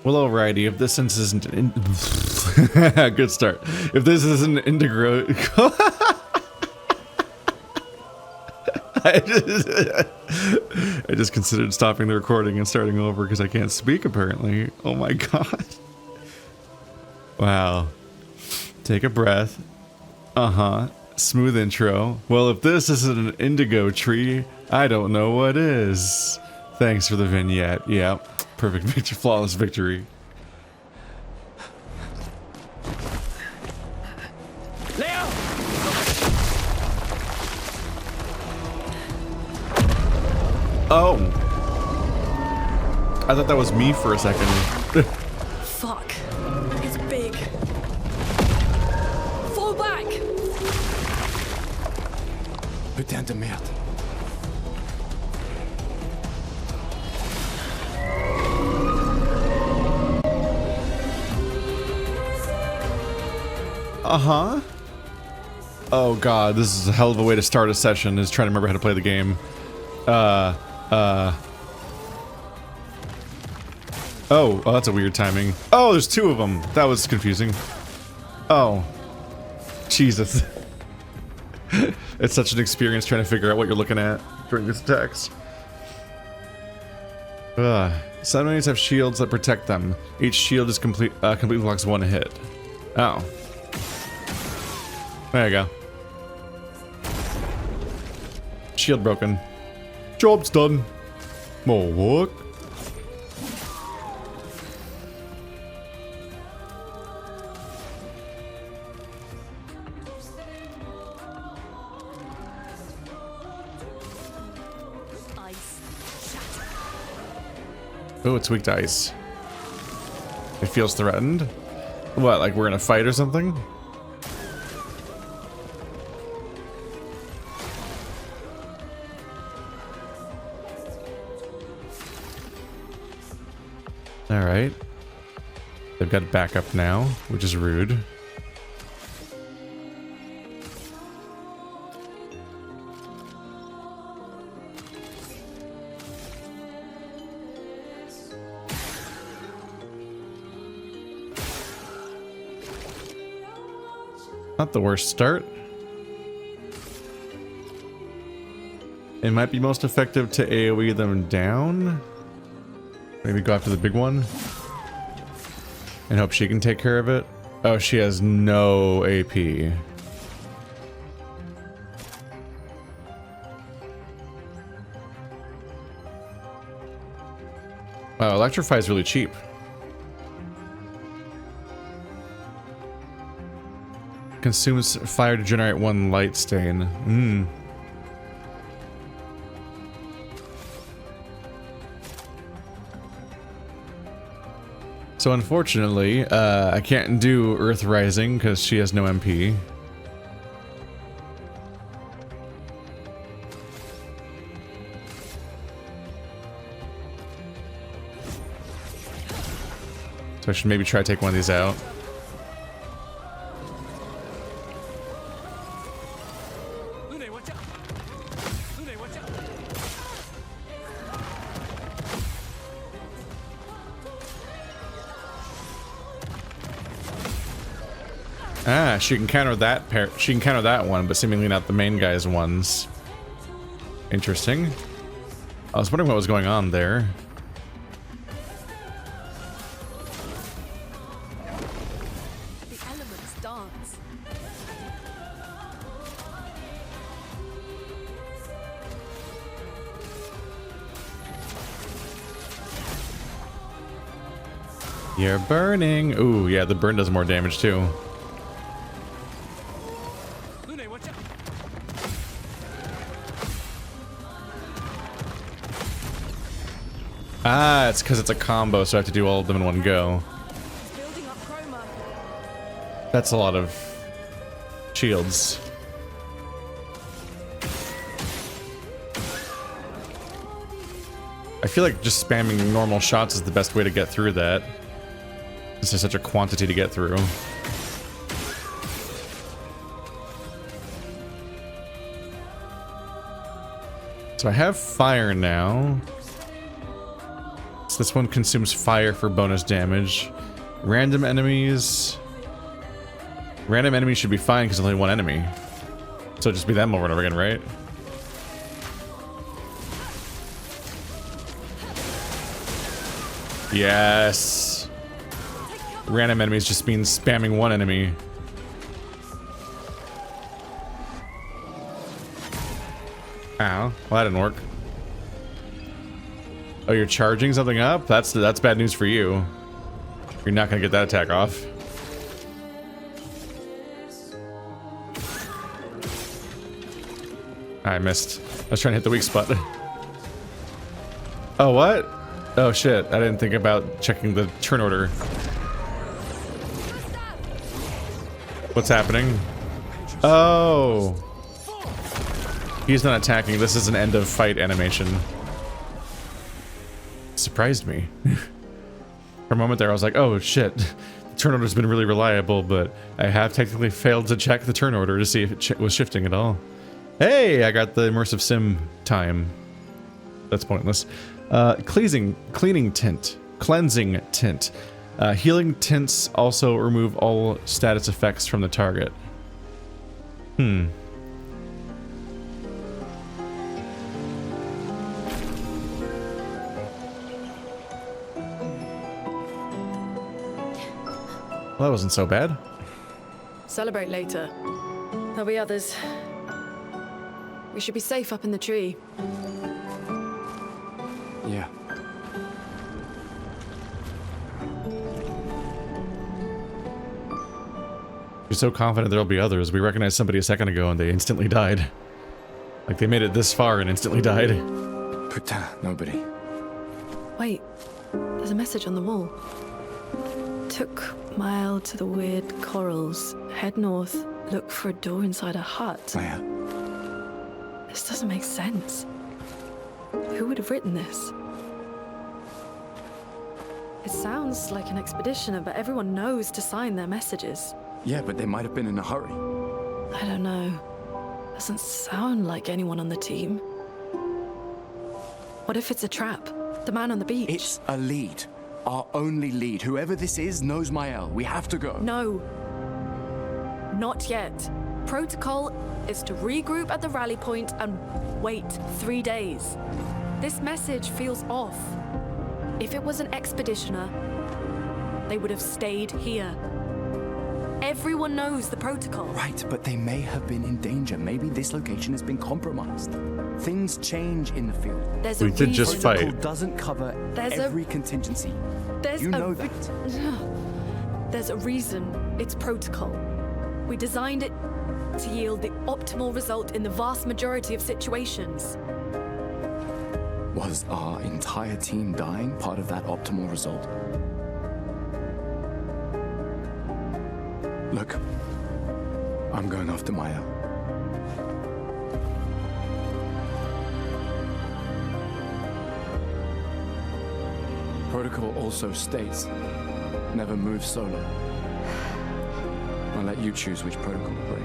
Well, alrighty, if this isn't an good start. If this is an Indigo... I just considered stopping the recording and starting over because I can't speak apparently. Oh my god. Wow. Take a breath. Uh-huh. Smooth intro. Well, if this isn't an indigo tree, I don't know what is. Thanks for the vignette. Yep. Perfect victory, flawless victory. Leo! Oh. I thought that was me for a second. Fuck. It's big. Fall back! Putain de merde. Uh-huh. Oh god, this is a hell of a way to start a session, is trying to remember how to play the game. Oh, that's a weird timing. Oh, there's two of them. That was confusing. Oh. Jesus. It's such an experience trying to figure out what you're looking at during this text. Some enemies have shields that protect them. Each shield is completely blocks one hit. Oh. There you go. Shield broken. Job's done. More work. Oh, it's weak to ice. It feels threatened. What, like we're in a fight or something? Alright. They've got backup now, which is rude. Not the worst start. It might be most effective to AoE them down. Maybe go after the big one. And hope she can take care of it. Oh, she has no AP. Wow, Electrify is really cheap. Consumes fire to generate one light stain. So unfortunately, I can't do Earth Rising because she has no MP. So I should maybe try to take one of these out. Ah, she can counter that pair. She can counter that one, but seemingly not the main guy's ones. Interesting. I was wondering what was going on there. The elements dance. You're burning. Ooh, yeah, the burn does more damage too. Ah, it's because it's a combo, so I have to do all of them in one go. Building up chroma. That's a lot of shields. I feel like just spamming normal shots is the best way to get through that. This is such a quantity to get through. So I have fire now. hits. This one consumes fire for bonus damage. Random enemies... Random enemies should be fine because only one enemy. So just be them over and over again, right? Yes. Random enemies just means spamming one enemy. Ow. Well, that didn't work. Oh, you're charging something up? That's bad news for you. You're not gonna get that attack off. I missed. I was trying to hit the weak spot. Oh, what? Oh shit, I didn't think about checking the turn order. What's happening? Oh! He's not attacking, this is an end of fight animation. Surprised me. For a moment there I was like, oh shit. The turn order's been really reliable, but I have technically failed to check the turn order to see if it was shifting at all. Hey, I got the immersive sim time. That's pointless. Cleansing tint. Cleansing tint. Healing tints also remove all status effects from the target. Well, that wasn't so bad. Celebrate later. There'll be others. We should be safe up in the tree. Yeah. You're so confident there'll be others. We recognized somebody a second ago and they instantly died. Like they made it this far and instantly died. Putain, nobody. Wait, there's a message on the wall. Took mile to the weird corals. Head north. Look for a door inside a hut. Claire. This doesn't make sense. Who would have written this? It sounds like an expeditioner, but everyone knows to sign their messages. Yeah, but they might have been in a hurry. I don't know. Doesn't sound like anyone on the team. What if it's a trap? The man on the beach? It's a lead. Our only lead. Whoever this is knows Mael. We have to go. No. Not yet. Protocol is to regroup at the rally point and wait 3 days. This message feels off. If it was an expeditioner, they would have stayed here. Everyone knows the protocol. Right, but they may have been in danger. Maybe this location has been compromised. Things change in the field. There's We a did reason. just fight. Protocol doesn't cover every contingency. You know that. There's a reason it's protocol. We designed it to yield the optimal result in the vast majority of situations. Was our entire team dying part of that optimal result? Look, I'm going after Maya. Protocol also states, never move solo. I'll let you choose which protocol to break.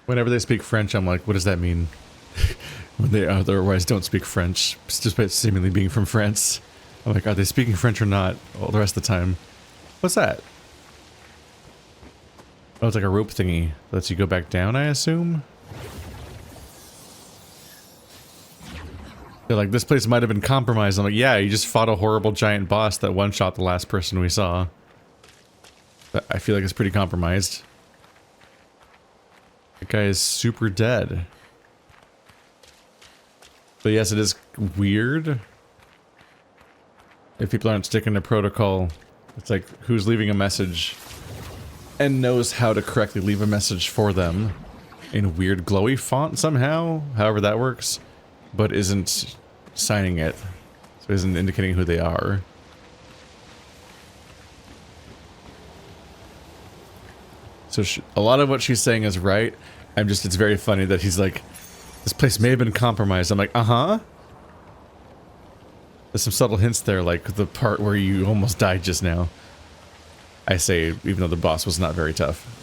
Whenever they speak French, I'm like, what does that mean? When they otherwise don't speak French, despite seemingly being from France. I'm like, are they speaking French or not all the rest of the time? What's that? Oh, it's like a rope thingy. Lets you go back down, I assume? They're like, this place might have been compromised. I'm like, yeah, you just fought a horrible giant boss that one-shot the last person we saw. But I feel like it's pretty compromised. That guy is super dead. But yes, it is weird. If people aren't sticking to protocol, it's like, who's leaving a message and knows how to correctly leave a message for them in weird glowy font somehow, however that works, but isn't signing it, so isn't indicating who they are. So a lot of what she's saying is right. It's very funny that he's like, this place may have been compromised. I'm like, uh-huh. There's some subtle hints there, like the part where you almost died just now. I say, even though the boss was not very tough.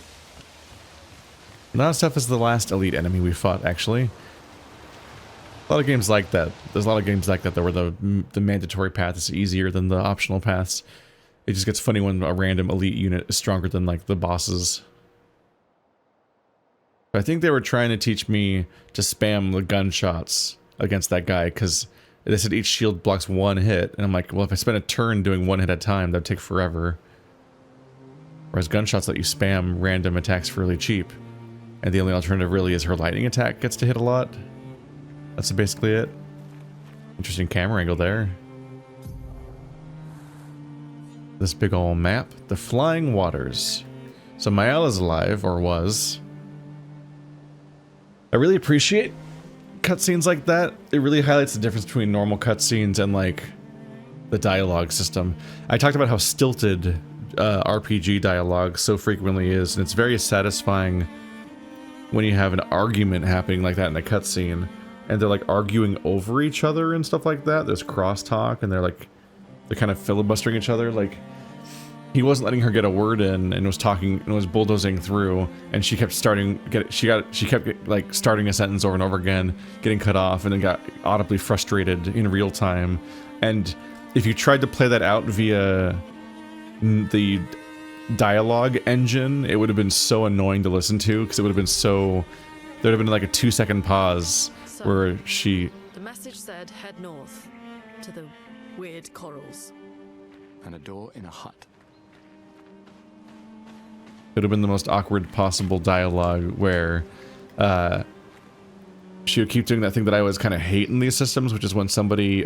Not as tough as the last elite enemy we fought, actually. A lot of games like that. There's a lot of games like that where the mandatory path is easier than the optional paths. It just gets funny when a random elite unit is stronger than like the bosses. I think they were trying to teach me to spam the gunshots against that guy, because they said each shield blocks 1 hit, and I'm like, well, if I spend a turn doing 1 hit at a time, that'd take forever. Whereas gunshots let you spam random attacks really cheap. And the only alternative really is her lightning attack gets to hit a lot. That's basically it. Interesting camera angle there. This big ol' map. The Flying Waters. So Mayala's alive, or was. I really appreciate cutscenes like that. It really highlights the difference between normal cutscenes and like the dialogue system. I talked about how stilted RPG dialogue so frequently is, and it's very satisfying when you have an argument happening like that in a cutscene, and they're like arguing over each other and stuff like that. There's crosstalk, and they're kind of filibustering each other. Like, he wasn't letting her get a word in, and was talking and was bulldozing through, and she kept starting like starting a sentence over and over again, getting cut off, and then got audibly frustrated in real time. And if you tried to play that out via the dialogue engine, it would have been so annoying to listen to, because it would have been so, there'd have been like a 2-second pause where she... The message said head north to the weird corals. And a door in a hut. It would have been the most awkward possible dialogue, where she would keep doing that thing that I always kind of hate in these systems, which is when somebody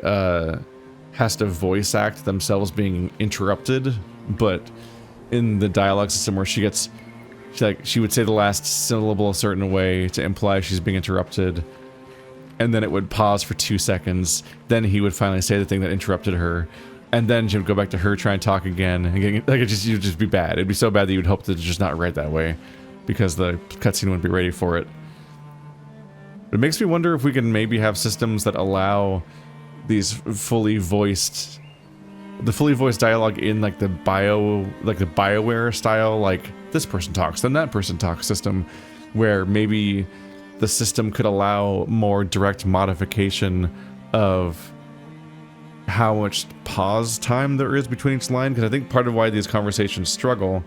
has to voice act themselves being interrupted, but in the dialogue system where she would say the last syllable a certain way to imply she's being interrupted, and then it would pause for 2 seconds, then he would finally say the thing that interrupted her, and then she would go back to her, try and talk again, and like it would just be bad. It'd be so bad that you'd hope that it's just not read that way, because the cutscene wouldn't be ready for it. It makes me wonder if we can maybe have systems that allow these fully voiced dialogue in like the BioWare style, like this person talks, then that person talks system, where maybe the system could allow more direct modification of how much pause time there is between each line, because I think part of why these conversations struggle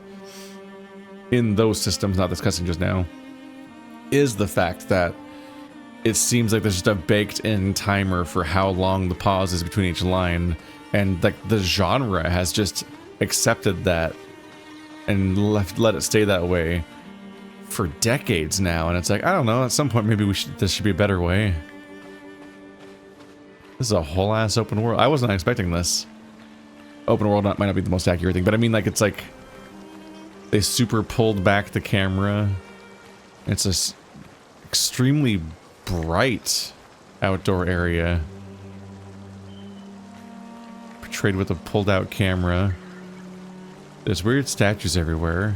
in those systems not discussing just now is the fact that it seems like there's just a baked-in timer for how long the pause is between each line, and like the genre has just accepted that and let it stay that way for decades now. And it's like, I don't know, at some point maybe this should be a better way. This is a whole ass open world. I wasn't expecting this. Open world might not be the most accurate thing, but I mean, like, it's like they super pulled back the camera. It's a extremely bright outdoor area portrayed with a pulled out camera. There's weird statues everywhere.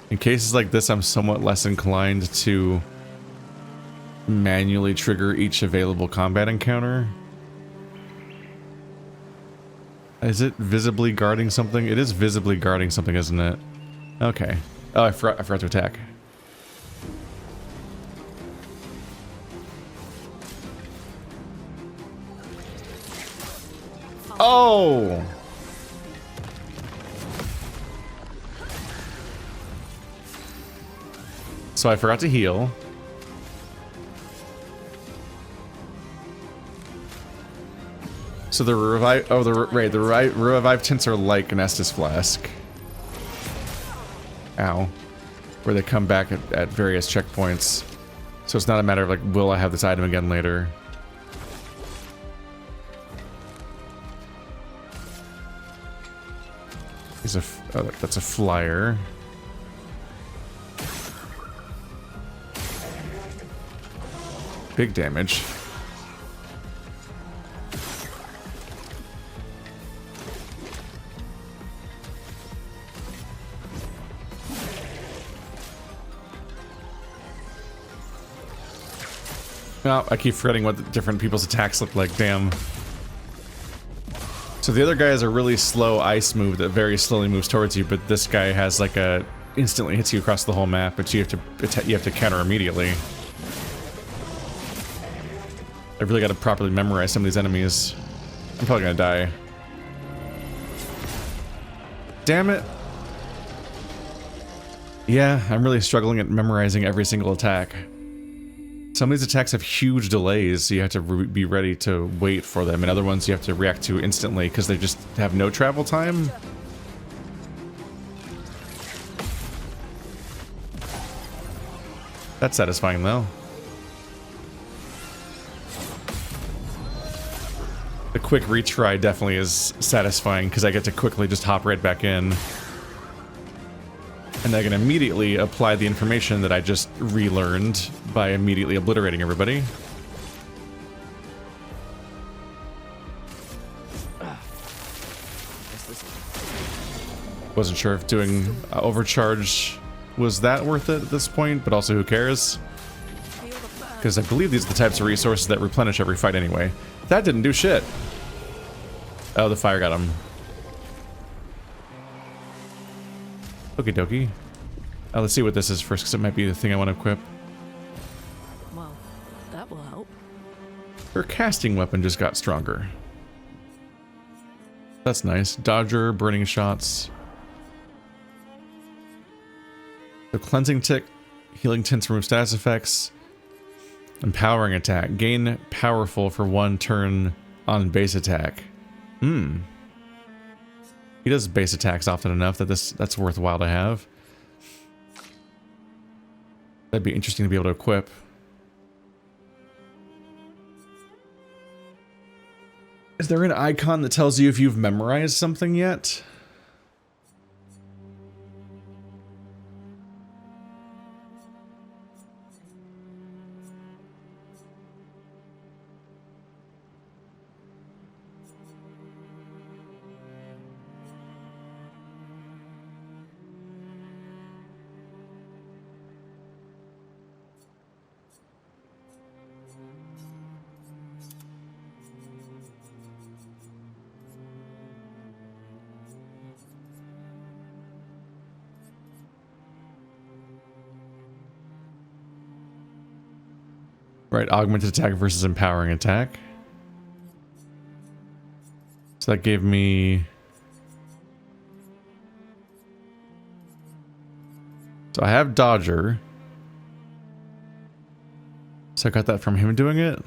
In cases like this, I'm somewhat less inclined to manually trigger each available combat encounter. Is it visibly guarding something? It is visibly guarding something, isn't it? Okay. Oh, I forgot to attack. Oh! So I forgot to heal. So the revive, the revive tints are like an Estus flask. Ow. Where they come back at various checkpoints. So it's not a matter of like, will I have this item again later? That's a flyer. Big damage. Oh, I keep forgetting what the different people's attacks look like, damn. So the other guy has a really slow ice move that very slowly moves towards you, but this guy has like a instantly hits you across the whole map, but you have to counter immediately. I've really got to properly memorize some of these enemies. I'm probably gonna die. Damn it. Yeah, I'm really struggling at memorizing every single attack. Some of these attacks have huge delays, so you have to be ready to wait for them, and other ones you have to react to instantly because they just have no travel time. That's satisfying, though. The quick retry definitely is satisfying because I get to quickly just hop right back in. And I can immediately apply the information that I just relearned by immediately obliterating everybody. Wasn't sure if doing overcharge was that worth it at this point, but also who cares? Because I believe these are the types of resources that replenish every fight anyway. That didn't do shit. Oh, the fire got him. Okie dokie. Let's see what this is first, because it might be the thing I want to equip. Well, that will help. Her casting weapon just got stronger. That's nice. Dodger, burning shots. The cleansing tick, healing tints remove status effects. Empowering attack. Gain powerful for 1 turn on base attack. He does base attacks often enough that that's worthwhile to have. That'd be interesting to be able to equip. Is there an icon that tells you if you've memorized something yet? Right, augmented attack versus empowering attack. So that gave me... So I have Dodger. So I got that from him doing it.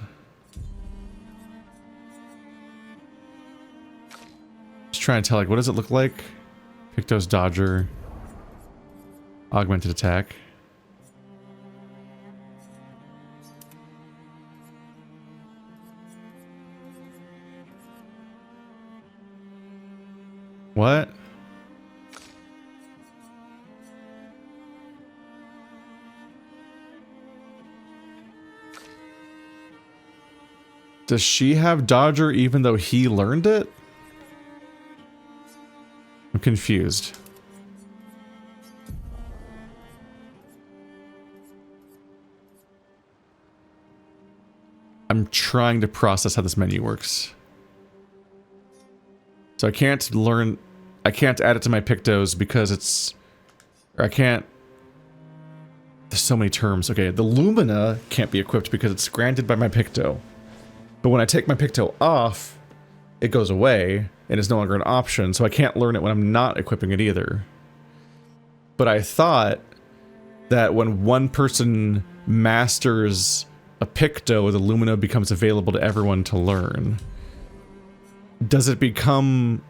Just trying to tell, like, what does it look like? Pictos Dodger. Augmented attack. What? Does she have Dodger even though he learned it? I'm confused. I'm trying to process how this menu works. So I can't add it to my Pictos because it's, or I can't, there's so many terms. Okay, the Lumina can't be equipped because it's granted by my Picto. But when I take my Picto off, it goes away and is no longer an option, so I can't learn it when I'm not equipping it either. But I thought that when one person masters a Picto, the Lumina becomes available to everyone to learn. Does it become...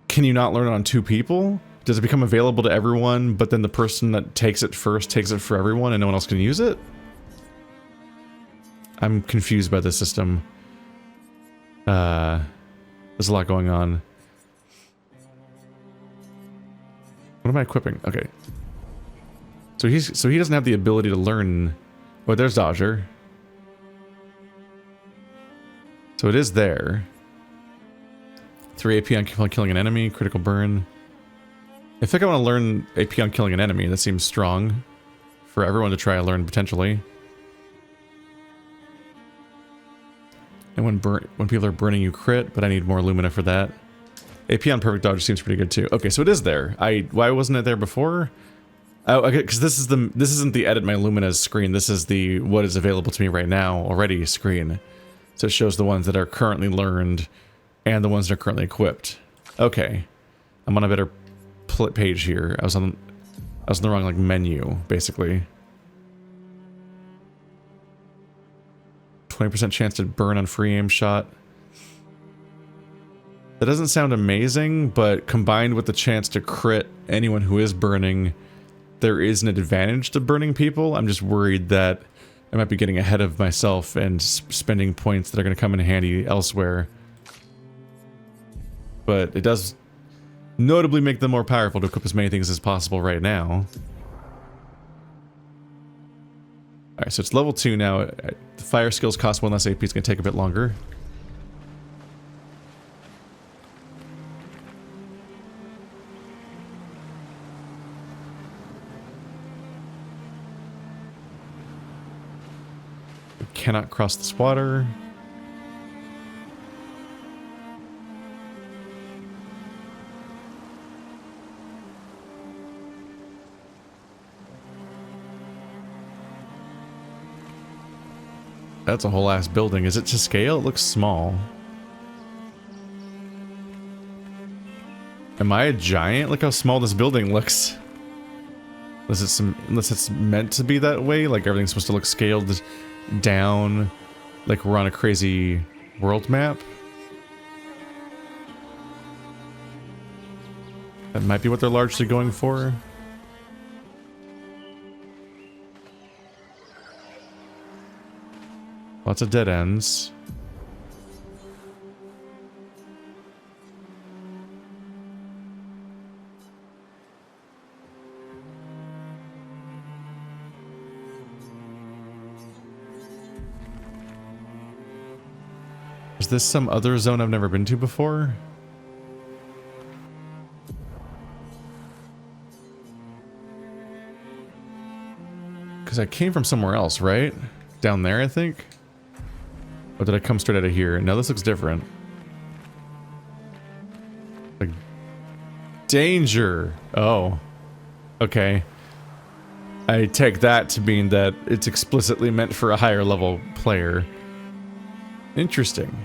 Can you not learn it on 2 people? Does it become available to everyone, but then the person that takes it first takes it for everyone and no one else can use it? I'm confused by the system. There's a lot going on. What am I equipping? Okay. So he doesn't have the ability to learn... Oh, there's Dodger. So it is there. 3 AP on killing an enemy, critical burn. I think I want to learn AP on killing an enemy. That seems strong for everyone to try and learn potentially. And And when people are burning, you crit, but I need more Lumina for that. AP on perfect dodge seems pretty good too. Okay, so it is there. Why wasn't it there before? Oh, okay, because this isn't the edit my Lumina's screen. This is the what is available to me right now already screen. So it shows the ones that are currently learned and the ones that are currently equipped. Okay, I'm on a better page here. I was on the wrong like menu basically. 20% chance to burn on free aim shot. That doesn't sound amazing, but combined with the chance to crit anyone who is burning, there is an advantage to burning people. I'm just worried that I might be getting ahead of myself and spending points that are going to come in handy elsewhere. But it does notably make them more powerful to equip as many things as possible right now. Alright, so it's level 2 now. The fire skills cost 1 less AP. It's going to take a bit longer. We cannot cross this water. That's a whole ass building. Is it to scale? It looks small. Am I a giant? Look how small this building looks. Unless it's meant to be that way, like everything's supposed to look scaled down, like we're on a crazy world map. That might be what they're largely going for. Lots of dead ends. Is this some other zone I've never been to before? Because I came from somewhere else, right? Down there, I think? Or did I come straight out of here? No, this looks different. Like... Danger! Oh. Okay. I take that to mean that it's explicitly meant for a higher level player. Interesting.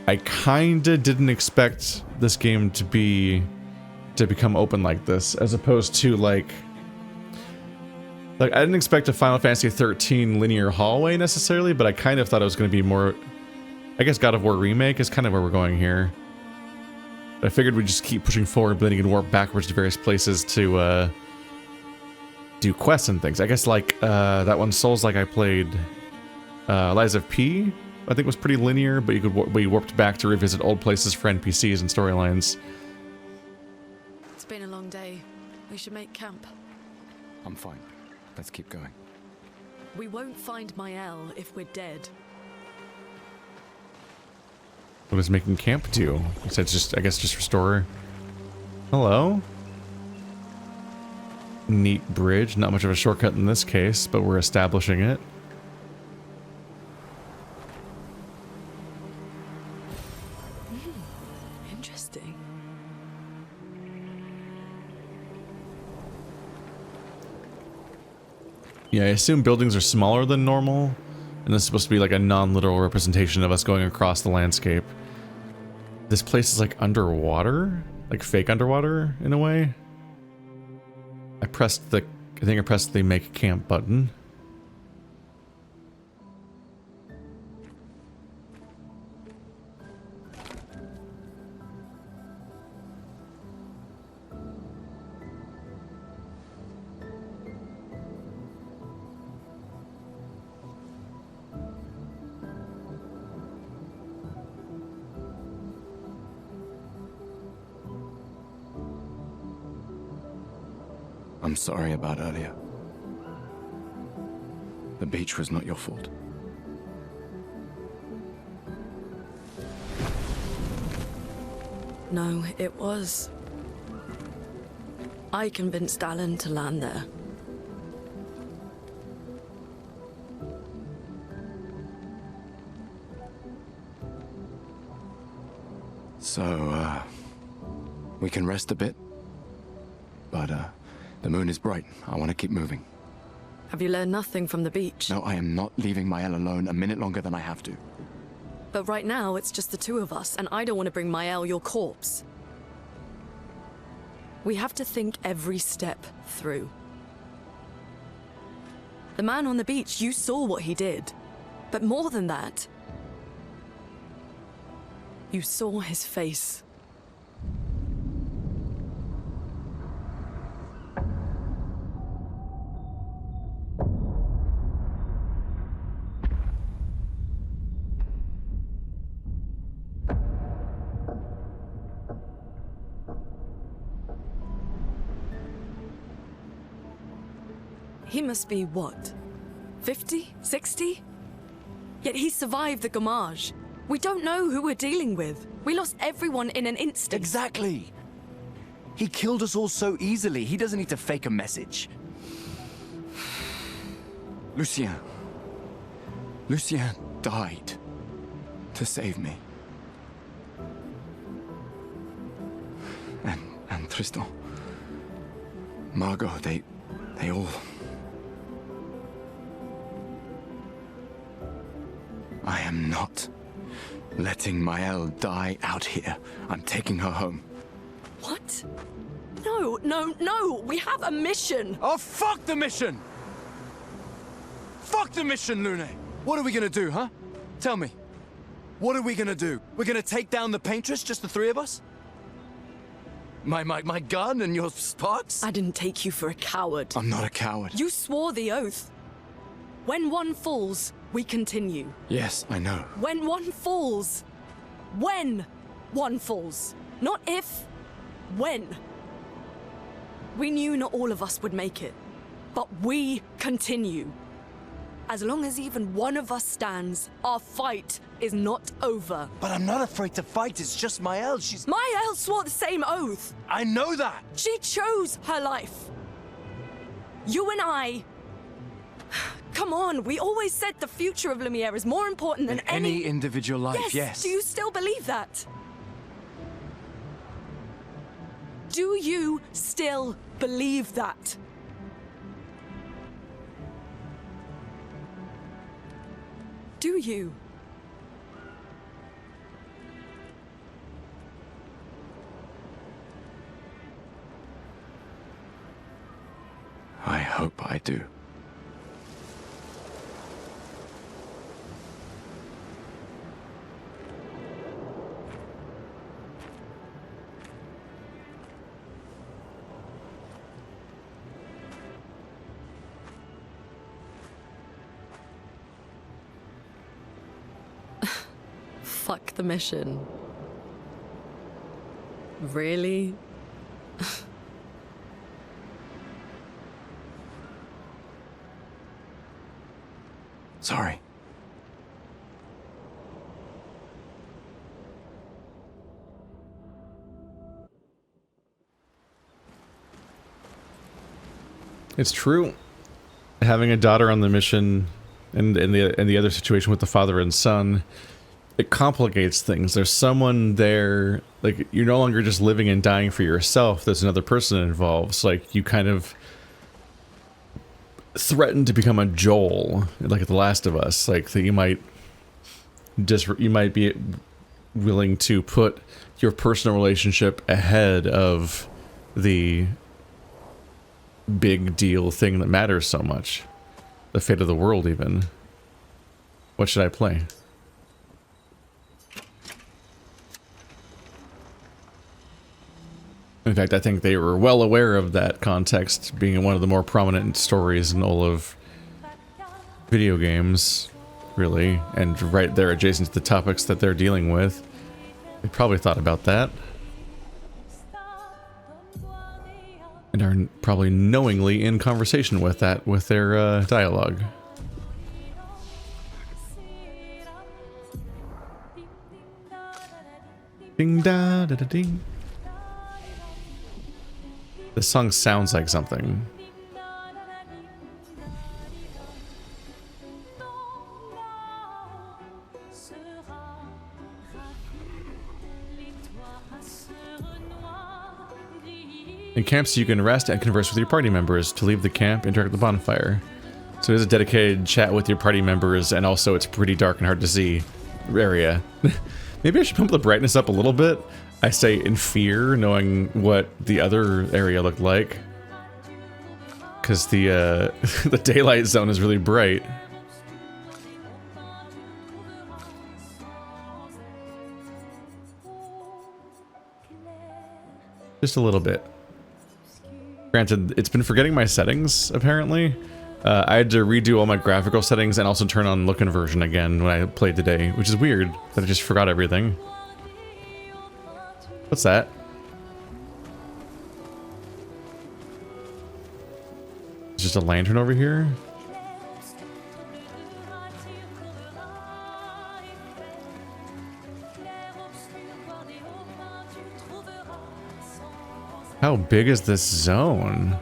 I kinda didn't expect this game to become open like this, as opposed to like I didn't expect a Final Fantasy 13 linear hallway necessarily, but I kind of thought it was going to be more, I guess God of War Remake is kind of where we're going here. But I figured we'd just keep pushing forward, but then you could warp backwards to various places to do quests and things. I guess like that one Souls-like I played, Lies of P, I think was pretty linear, but you could be warped back to revisit old places for NPCs and storylines. It's been a long day. We should make camp. I'm fine. Let's keep going. We won't find Mael if we're dead. What does making camp do? He said just, I guess just restore. Hello? Neat bridge. Not much of a shortcut in this case, but we're establishing it. Interesting. Yeah, I assume buildings are smaller than normal, and this is supposed to be like a non-literal representation of us going across the landscape. This place is like underwater? Like fake underwater, in a way? I think I pressed the make camp button. I'm sorry about earlier. The beach was not your fault. No, it was. I convinced Alan to land there. So, we can rest a bit. But, the moon is bright. I want to keep moving. Have you learned nothing from the beach? No, I am not leaving Mael alone a minute longer than I have to. But right now, it's just the two of us, and I don't want to bring Mael your corpse. We have to think every step through. The man on the beach, you saw what he did. But more than that, you saw his face. He must be, what, 50? 60? Yet he survived the Gamage. We don't know who we're dealing with. We lost everyone in an instant. Exactly. He killed us all so easily. He doesn't need to fake a message. Lucien. Lucien died to save me. And Tristan. Margot, they all... I am not letting Mael die out here. I'm taking her home. What? No, no, no! We have a mission! Oh, fuck the mission! Fuck the mission, Lune! What are we gonna do, huh? Tell me. What are we gonna do? We're gonna take down the Paintress, just the three of us? My gun and your sparks? I didn't take you for a coward. I'm not a coward. You swore the oath. When one falls, we continue. Yes, I know. When one falls. When one falls. Not if, when. We knew not all of us would make it, but we continue. As long as even one of us stands, our fight is not over. But I'm not afraid to fight. It's just Mael. She's... Mael swore the same oath. I know that. She chose her life. You and I... Come on, we always said the future of Lumiere is more important than any individual life, yes. Do you still believe that? Do you still believe that? Do you? I hope I do. Fuck the mission. Really? Sorry. It's true. Having a daughter on the mission and the other situation with the father and son, it complicates things. There's someone there, like, you're no longer just living and dying for yourself. There's another person involved. So, like, you kind of threaten to become a Joel, like The Last of Us. Like, that you might be willing to put your personal relationship ahead of the big deal thing that matters so much. The fate of the world, even. What should I play? In fact, I think they were well aware of that context being one of the more prominent stories in all of video games, really, and right there adjacent to the topics that they're dealing with. They probably thought about that. And are probably knowingly in conversation with that, with their dialogue. Ding da da da ding. This song sounds like something. In camps, you can rest and converse with your party members. To leave the camp, interact with the bonfire. So there's a dedicated chat with your party members, and also it's pretty dark and hard to see area. Maybe I should pump the brightness up a little bit. I say in fear, knowing what the other area looked like. Because the the daylight zone is really bright. Just a little bit. Granted, it's been forgetting my settings, apparently. I had to redo all my graphical settings and also turn on look inversion again when I played today, which is weird that I just forgot everything. What's that? It's just a lantern over here? How big is this zone?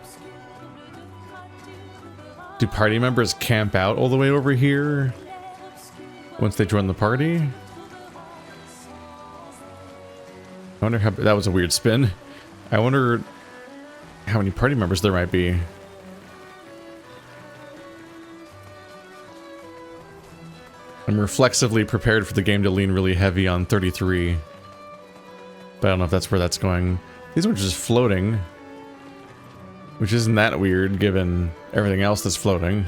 Do party members camp out all the way over here once they join the party? I wonder how... That was a weird spin. I wonder how many party members there might be. I'm reflexively prepared for the game to lean really heavy on 33. But I don't know if that's where that's going. These were just floating. Which isn't that weird, given everything else that's floating.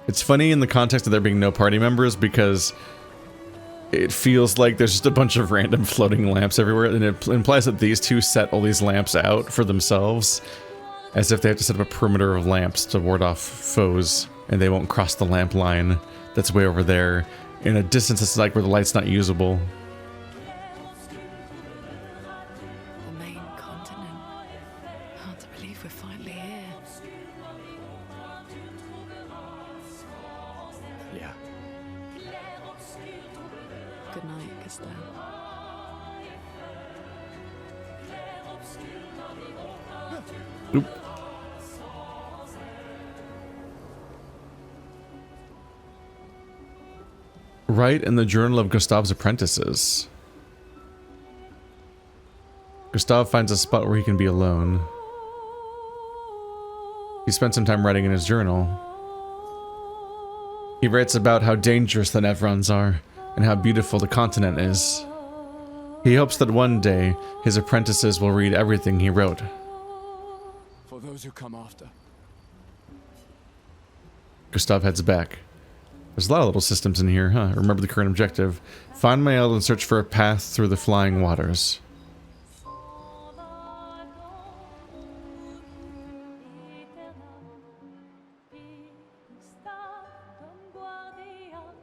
It's funny in the context of there being no party members, because it feels like there's just a bunch of random floating lamps everywhere, and it implies that these two set all these lamps out for themselves, as if they have to set up a perimeter of lamps to ward off foes, and they won't cross the lamp line that's way over there, in a distance that's like where the light's not usable. Write in the journal of Gustave's apprentices. Gustave finds a spot where he can be alone. He spent some time writing in his journal. He writes about how dangerous the Nevrons are and how beautiful the continent is. He hopes that one day his apprentices will read everything he wrote. For those who come after. Gustave heads back. There's a lot of little systems in here, huh? Remember the current objective. Find Mael and search for a path through the flying waters.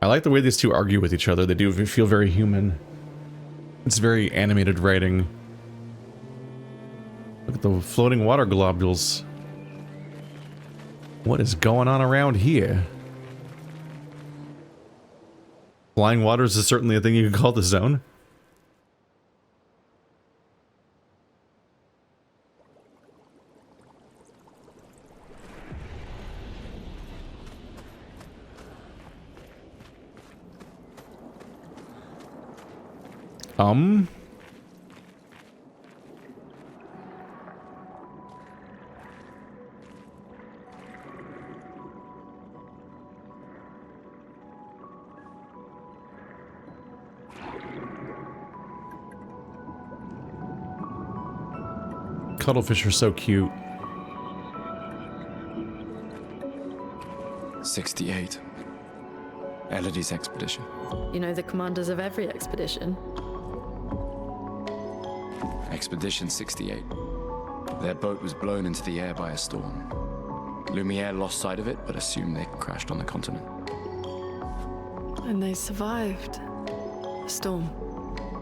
I like the way these two argue with each other. They do feel very human. It's very animated writing. Look at the floating water globules. What is going on around here? Flying waters is certainly a thing you could call the zone. Cuttlefish are so cute. 68. Elodie's expedition. You know the commanders of every expedition. Expedition 68. Their boat was blown into the air by a storm. Lumiere lost sight of it, but assumed they crashed on the continent. And they survived. A storm,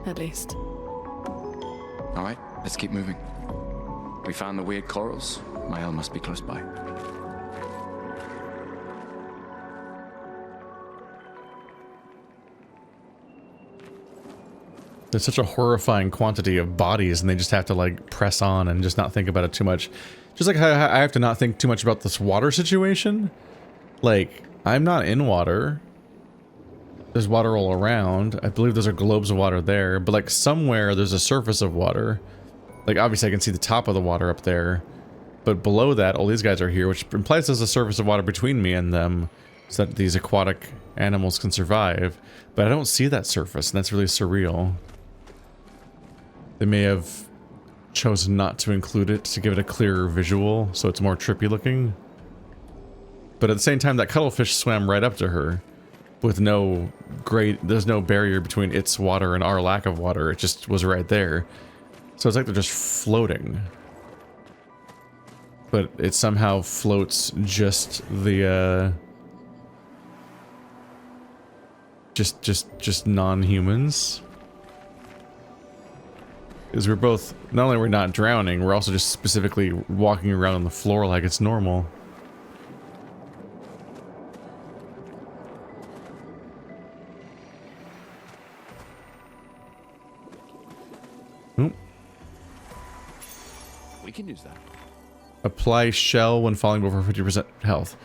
at least. All right, let's keep moving. We found the weird corals. Mael must be close by. There's such a horrifying quantity of bodies, and they just have to like press on and just not think about it too much. Just like how I have to not think too much about this water situation. Like, I'm not in water. There's water all around. I believe those are globes of water there, but like somewhere there's a surface of water. Like obviously I can see the top of the water up there, but below that all these guys are here, which implies there's a surface of water between me and them so that these aquatic animals can survive. But I don't see that surface, and that's really surreal. They may have chosen not to include it to give it a clearer visual, so it's more trippy looking. But at the same time, that cuttlefish swam right up to her with there's no barrier between its water and our lack of water. It just was right there. So it's like they're just floating. But it somehow floats just the, just non-humans. Because we're both, not only we're not drowning, we're also just specifically walking around on the floor like it's normal. Oop. We can use that. Apply shell when falling over 50% health.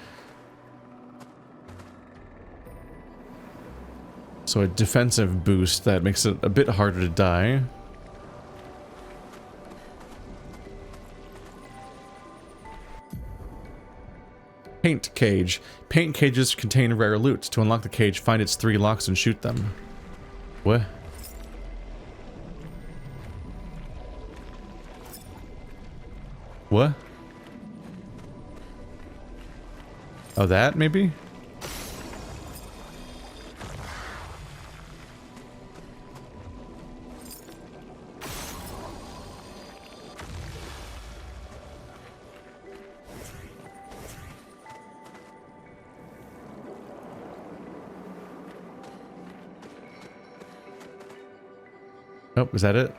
So a defensive boost that makes it a bit harder to die. Paint cage. Paint cages contain rare loot. To unlock the cage, find its 3 locks and shoot them. What? What? Oh, that maybe? Oh, is that it?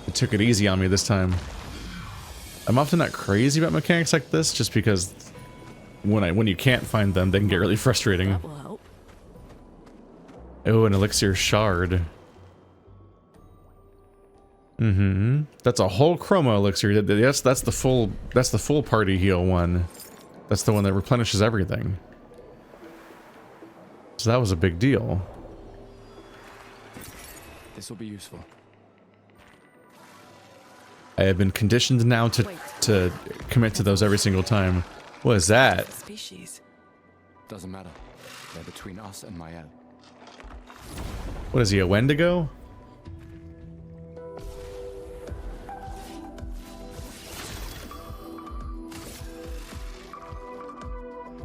It took it easy on me this time. I'm often not crazy about mechanics like this, just because when you can't find them, they can get really frustrating. That will help. Oh, an elixir shard. Mm-hmm. That's a whole chroma elixir. That's the full party heal one. That's the one that replenishes everything. So that was a big deal. This will be useful. I have been conditioned now to commit to those every single time. What is that? Species. Doesn't matter. They're between us and Mael. What is he, a Wendigo?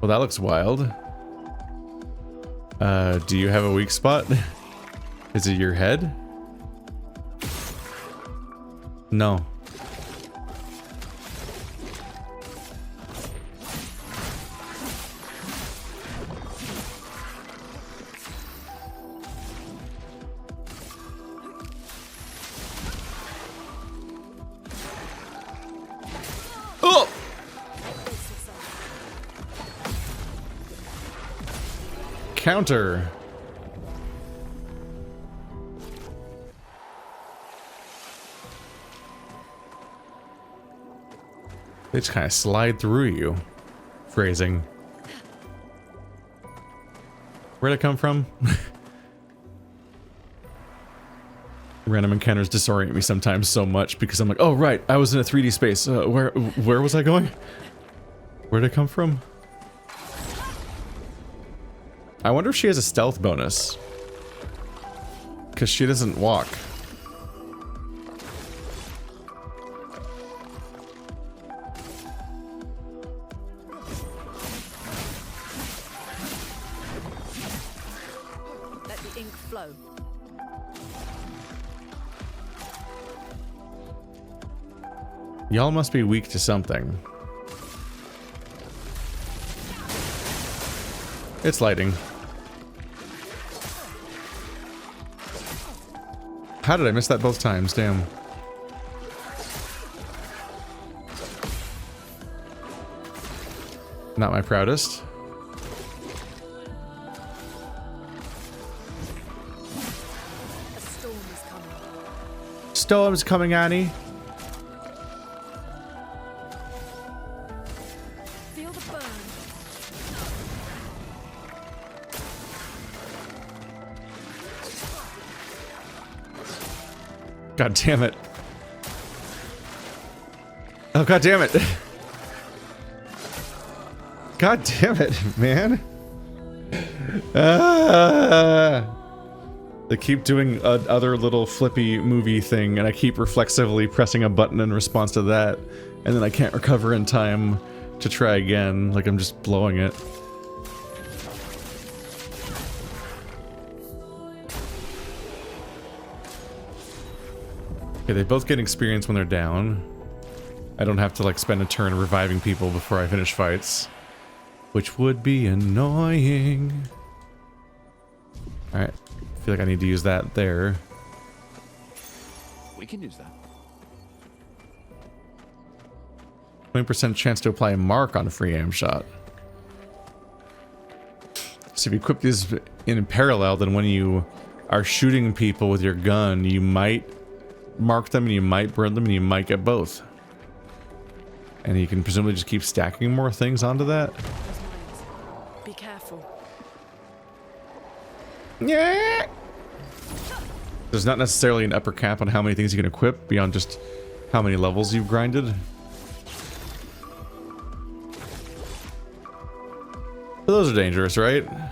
Well, that looks wild. Do you have a weak spot? Is it your head? No. Oh! Counter. They just kind of slide through you. Phrasing. Where'd it come from? Random encounters disorient me sometimes so much because I'm like, oh right, I was in a 3D space. Where was I going? Where'd it come from? I wonder if she has a stealth bonus. Because she doesn't walk. Let the ink flow. Y'all must be weak to something. It's lighting. How did I miss that both times? Damn. Not my proudest. A storm is coming. Storm's coming, Annie. Feel the burn. God damn it. Oh, god damn it. God damn it, man. They keep doing other little flippy movie thing, and I keep reflexively pressing a button in response to that, and then I can't recover in time to try again, like I'm just blowing it. Okay, they both get experience when they're down. I don't have to like spend a turn reviving people before I finish fights, which would be annoying. Alright, I feel like I need to use that there. We can use that. 20% chance to apply a mark on a free aim shot. So if you equip these in parallel, then when you are shooting people with your gun, you might mark them and you might burn them and you might get both. And you can presumably just keep stacking more things onto that. Be careful. Yeah. There's not necessarily an upper cap on how many things you can equip beyond just how many levels you've grinded. But those are dangerous, right? Can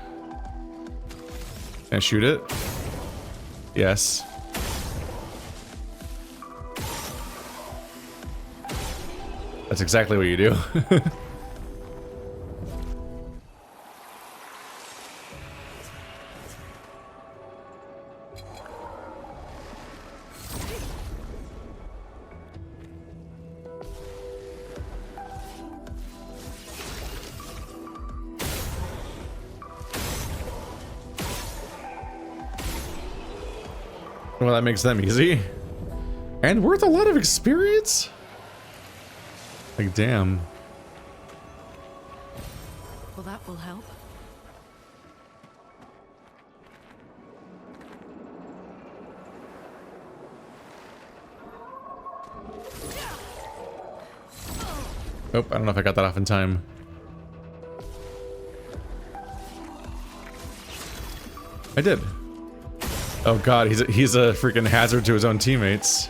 I shoot it? Yes. That's exactly what you do. Well, that makes them easy. And worth a lot of experience? Like, damn. Well, that will help. Oh, I don't know if I got that off in time. I did. Oh god, he's a freaking hazard to his own teammates.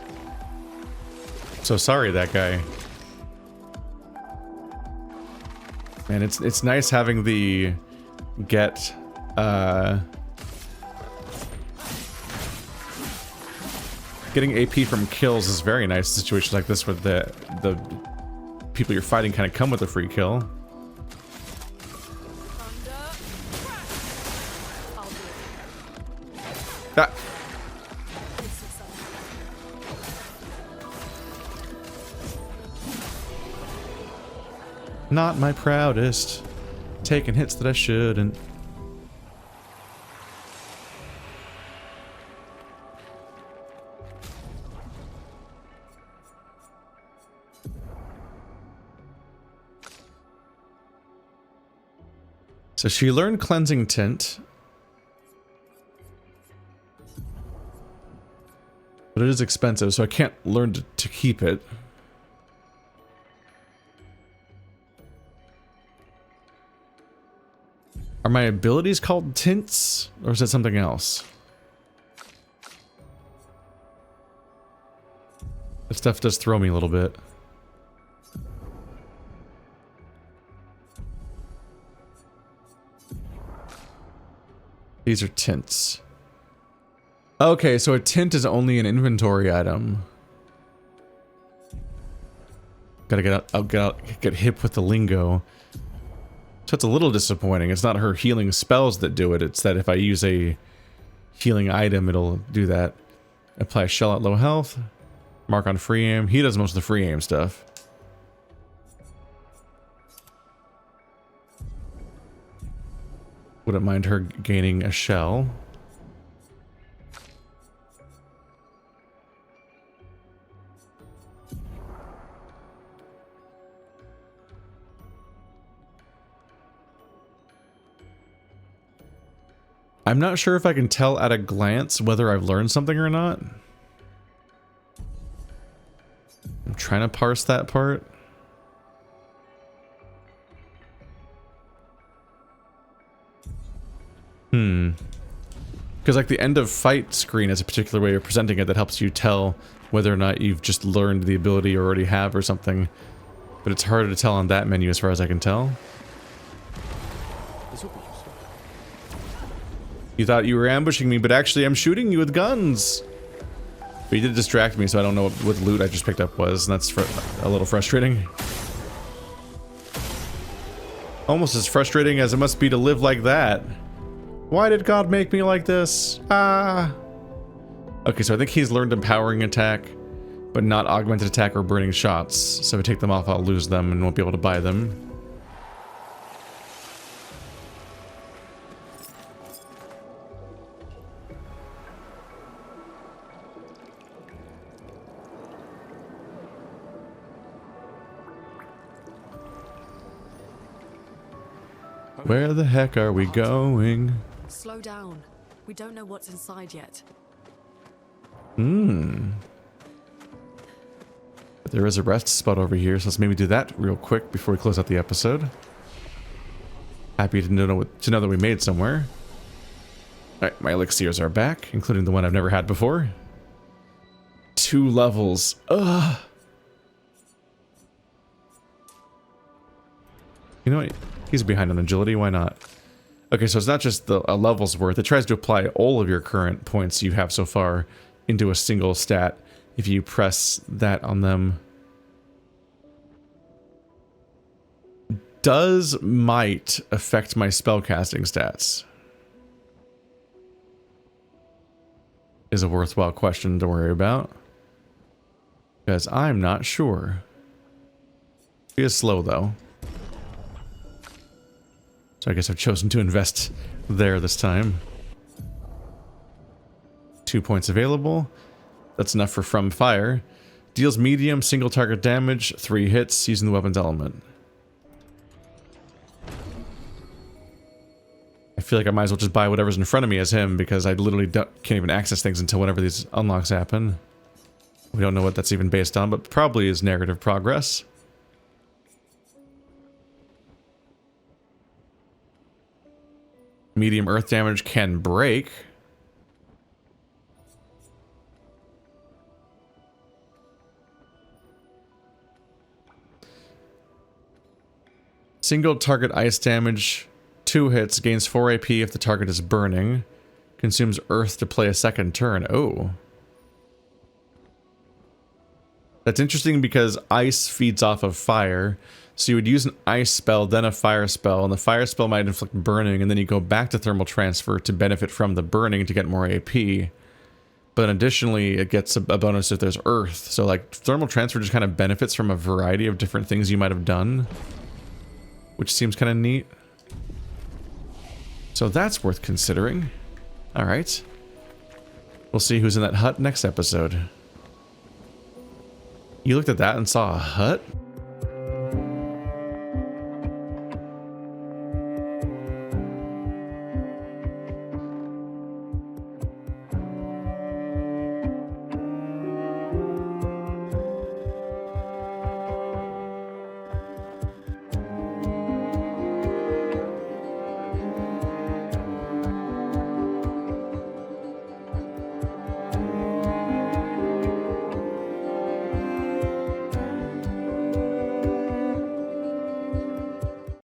So sorry, that guy. Man, it's nice having the get getting AP from kills is very nice in situations like this where the people you're fighting kind of come with a free kill. Ah. Not my proudest. Taking hits that I shouldn't. So she learned cleansing tint. But it is expensive, so I can't learn to keep it. Are my abilities called tints? Or is that something else? This stuff does throw me a little bit. These are tints. Okay, so a tint is only an inventory item. Gotta get hip with the lingo. So it's a little disappointing. It's not her healing spells that do it. It's that if I use a healing item, it'll do that. Apply a shell at low health. Mark on free aim. He does most of the free aim stuff. Wouldn't mind her gaining a shell. I'm not sure if I can tell at a glance whether I've learned something or not. I'm trying to parse that part. Because like the end of fight screen is a particular way of presenting it that helps you tell whether or not you've just learned the ability you already have or something. But it's harder to tell on that menu as far as I can tell. You thought you were ambushing me, but actually I'm shooting you with guns. But you did distract me, so I don't know what loot I just picked up was, and that's a little frustrating. Almost as frustrating as it must be to live like that. Why did God make me like this? Ah. Okay, so I think he's learned empowering attack, but not augmented attack or burning shots. So if I take them off, I'll lose them and won't be able to buy them. Where the heck are we going? Slow down. We don't know what's inside yet. But there is a rest spot over here, so let's maybe do that real quick before we close out the episode. Happy to know that we made somewhere. Alright, my elixirs are back, including the one I've never had before. 2 levels. Ugh. You know what? He's behind on agility, why not? Okay, so it's not just a level's worth. It tries to apply all of your current points you have so far into a single stat if you press that on them. Does might affect my spellcasting stats? Is a worthwhile question to worry about. Because I'm not sure. He is slow though. So I guess I've chosen to invest there this time. 2 points available. That's enough for From Fire. Deals medium single target damage, 3 hits using the weapon's element. I feel like I might as well just buy whatever's in front of me as him because I literally can't even access things until whenever these unlocks happen. We don't know what that's even based on, but probably is narrative progress. Medium earth damage can break. Single target ice damage, 2 hits, gains 4 AP if the target is burning. Consumes earth to play a second turn. Oh. That's interesting because ice feeds off of fire. So you would use an ice spell, then a fire spell, and the fire spell might inflict burning, and then you go back to thermal transfer to benefit from the burning to get more AP. But additionally, it gets a bonus if there's earth. So like thermal transfer just kind of benefits from a variety of different things you might have done, which seems kind of neat. So that's worth considering. All right. We'll see who's in that hut next episode. You looked at that and saw a hut?